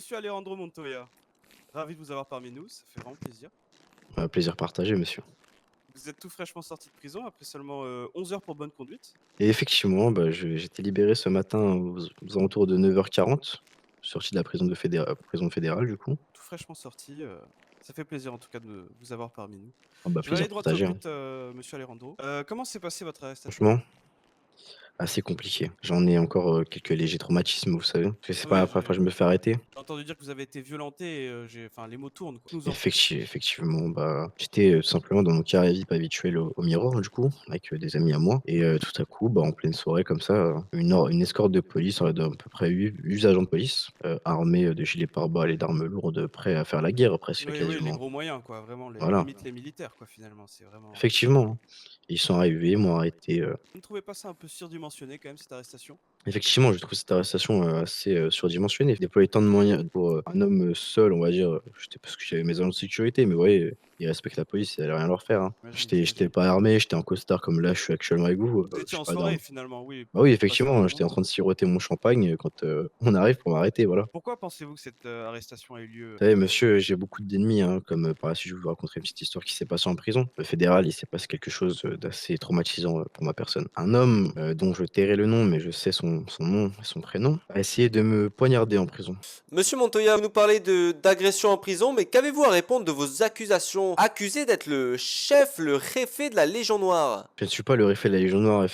Monsieur Alejandro Montoya, ravi de vous avoir parmi nous, ça fait vraiment plaisir. Un plaisir partagé, monsieur. Vous êtes tout fraîchement sorti de prison après seulement 11 heures pour bonne conduite. Et effectivement, j'étais libéré ce matin aux alentours de 9h40, sorti de la prison fédérale, du coup. Tout fraîchement sorti, ça fait plaisir en tout cas de vous avoir parmi nous. Ah bah, Je vais plaisir aller droit au partagé, hein. but, Monsieur Alejandro. Comment s'est passée votre arrestation? Franchement, assez compliqué. J'en ai encore, quelques légers traumatismes, vous savez? Parce que c'est pas Oui, la première fois que je me fais arrêter. j'ai entendu dire que vous avez été violenté et enfin, les mots tournent, quoi. Nous en plus. Effectivement, j'étais, tout simplement dans mon carré VIP habituel au Miroir, du coup, avec, des amis à moi et tout à coup, en pleine soirée comme ça, une escorte de police, d'à peu près 8 agents de police, armés, de gilets pare-balles et d'armes lourdes, prêts à faire la guerre presque, Oui, oui, les quasiment. gros moyens, quoi, vraiment, les, Voilà, limite les militaires, quoi, finalement, c'est vraiment. effectivement, hein. Ils sont arrivés, ils m'ont arrêté, Vous ne trouvez pas ça un peu surdimensionné quand même, cette arrestation? effectivement, je trouve cette arrestation, assez, surdimensionnée. Déployer tant de moyens pour, un homme, seul, on va dire, j'étais parce que j'avais mes agents de sécurité, mais vous voyez, ils respectent la police, ils allaient rien leur faire, hein. J'imagine, J'étais j'imagine. pas armé, j'étais en costard comme là, je suis actuellement avec vous, Vous étiez j'ai en pas d'arme. soirée finalement, oui, Bah oui, pour passer un bon effectivement, j'étais en moment. train de siroter mon champagne, quand, on arrive pour m'arrêter, voilà. Pourquoi pensez-vous que cette, arrestation a eu lieu? Vous savez, monsieur, j'ai beaucoup d'ennemis, hein, comme, par la suite, je vais vous raconter une petite histoire qui s'est passée en prison. Le fédéral, il s'est passé quelque chose, d'assez traumatisant, pour ma personne. Un homme, dont je tairai le nom, mais je sais son nom et son prénom, a essayé de me poignarder en prison. Monsieur Montoya, vous nous parlez d'agression en prison, mais qu'avez-vous à répondre de vos accusations? Accusé d'être le chef, le réfé de la Légion Noire. Je ne suis pas le réfé de la Légion noire,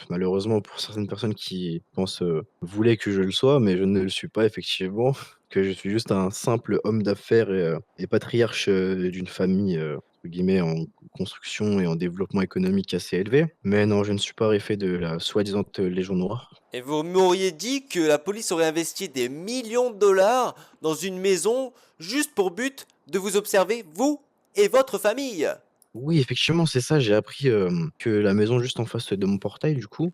malheureusement pour certaines personnes qui pensent, voulaient que je le sois, mais je ne le suis pas effectivement, que je suis juste un simple homme d'affaires et patriarche, d'une famille, entre guillemets «en construction et en développement économique assez élevé». Mais non, je ne suis pas réfé de la soi-disant, Légion noire. Et vous m'auriez dit que la police aurait investi des millions de dollars dans une maison juste pour but de vous observer, vous et votre famille. Oui, effectivement, c'est ça, j'ai appris, que la maison juste en face de mon portail, du coup,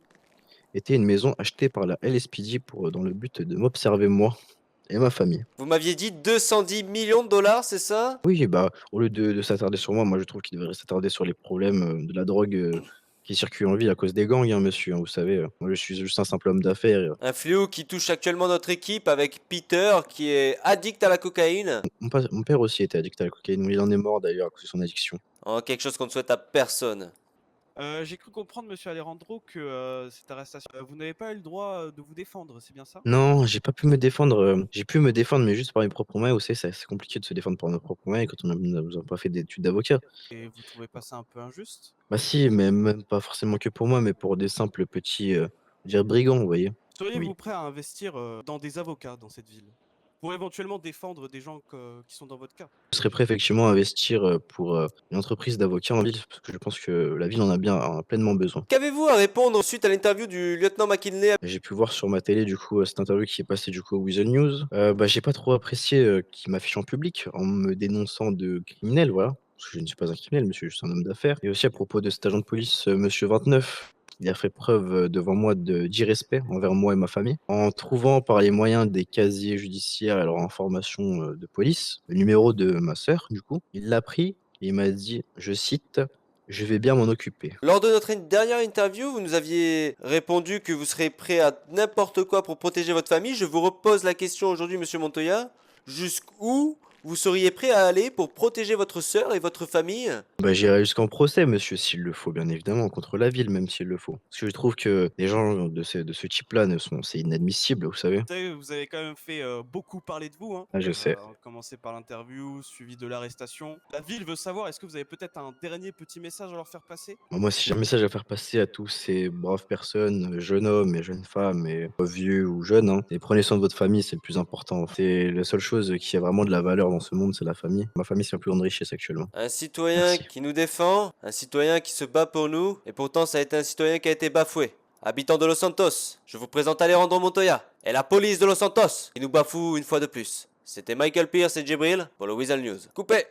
était une maison achetée par la LSPD pour, dans le but de m'observer moi et ma famille. Vous m'aviez dit 210 millions de dollars, c'est ça? Oui, au lieu de s'attarder sur moi, je trouve qu'il devrait s'attarder sur les problèmes, de la drogue, qui circule en ville à cause des gangs, hein, monsieur, hein, vous savez, moi je suis juste un simple homme d'affaires Un fléau qui touche actuellement notre équipe avec Peter qui est addict à la cocaïne. mon père aussi était addict à la cocaïne, il en est mort d'ailleurs à cause de son addiction. Oh, quelque chose qu'on ne souhaite à personne. J'ai cru comprendre, monsieur Alejandro, que, cette arrestation vous n'avez pas eu le droit, de vous défendre, c'est bien ça? Non, j'ai pas pu me défendre, j'ai pu me défendre, mais juste par mes propres moyens, vous savez, c'est assez compliqué de se défendre par nos propres moyens quand on n'a pas fait d'études d'avocat. Et vous trouvez pas ça un peu injuste? Bah si, mais même pas forcément que pour moi, mais pour des simples petits, je dirais brigands, vous voyez? Oui. Seriez-vous prêt à investir, dans des avocats dans cette ville? Pour éventuellement défendre des gens qui sont dans votre cas? Je serais prêt effectivement à investir, pour, une entreprise d'avocats en ville, parce que je pense que la ville en a pleinement besoin. Qu'avez-vous à répondre suite à l'interview du lieutenant McKinley? J'ai pu voir sur ma télé du coup, cette interview qui est passée du coup au Weasel News. J'ai pas trop apprécié, qu'il m'affiche en public en me dénonçant de criminel, voilà. Parce que je ne suis pas un criminel, monsieur, je suis un homme d'affaires et aussi à propos de cet agent de police, monsieur 29. Il a fait preuve, devant moi d'irrespect envers moi et ma famille, en trouvant par les moyens des casiers judiciaires et leurs informations, de police, le numéro de ma sœur du coup. Il l'a pris et il m'a dit, je cite: «Je vais bien m'en occuper». Lors de notre dernière interview, vous nous aviez répondu que vous serez prêt à n'importe quoi pour protéger votre famille. Je vous repose la question aujourd'hui, monsieur Montoya. Jusqu'où vous seriez prêt à aller pour protéger votre sœur et votre famille? J'irai jusqu'en procès, monsieur, s'il le faut, bien évidemment, contre la ville, même s'il le faut. Parce que je trouve que des gens de ce type-là ne sont c'est inadmissible, vous savez? Vous savez, vous avez quand même fait, beaucoup parler de vous, hein. Ah, je sais. Commencer par l'interview, suivi de l'arrestation. La ville veut savoir, est-ce que vous avez peut-être un dernier petit message à leur faire passer? Moi, si j'ai un message à faire passer à tous ces braves personnes, jeunes hommes et jeunes femmes et vieux ou jeunes, hein, et prenez soin de votre famille, c'est le plus important. C'est la seule chose qui a vraiment de la valeur dans ce monde, c'est la famille. Ma famille, c'est ma plus grande richesse actuellement. Un citoyen Merci. qui nous défend, un citoyen qui se bat pour nous, et pourtant ça a été un citoyen qui a été bafoué. Habitant de Los Santos, je vous présente Alejandro Montoya et la police de Los Santos qui nous bafoue une fois de plus. C'était Michael Pierce et Jibril pour le Weasel News. Coupé!